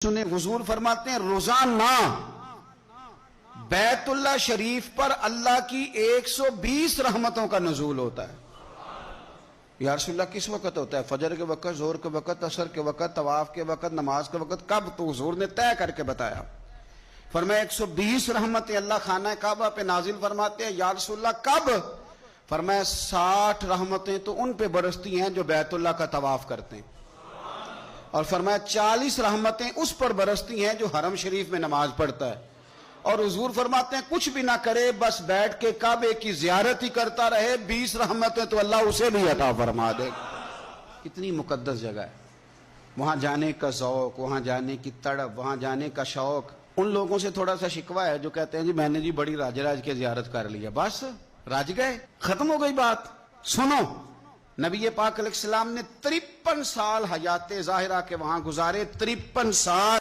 सुने हुजूर फरमाते हैं रोजाना बैतुल्लाह शरीफ पर अल्लाह की 120 रहमतों का नुज़ूल होता है। या रसूलल्लाह किस वक्त होता है? फजर के वक्त, जोहर के वक्त, असर के वक्त, तवाफ के वक्त, नमाज के वक्त। कब? तो हुजूर ने तय करके बताया। फरमाया 120 रहमतें अल्लाह खाना काबा पे नाजिल फरमाते हैं। या रसूलल्लाह कब? फरमाया 60 रहमतें तो उन पे बरसती हैं जो बैतुल्लाह का तवाफ करते हैं, और फरमाया 40 रहमतें उस पर बरसती हैं जो हरम शरीफ में नमाज पढ़ता है। और हुजूर फरमाते हैं कुछ भी ना करे, बस बैठ के काबे की जियारत ही करता रहे, 20 रहमतें तो अल्लाह उसे भी अता फरमा दे। कितनी मुकद्दस जगह है। वहां जाने का ज़ौक, वहां जाने की तड़प, वहां जाने का शौक। उन लोगों से थोड़ा सा शिकवा है जो कहते हैं जी मैंने जी बड़ी राज के जियारत कर लिया, बस राज गए, खत्म हो गई बात। सुनो, नबी पाक अलैहिस्सलाम ने 53 साल हयात ज़ाहिरा के वहां गुजारे। 53 साल।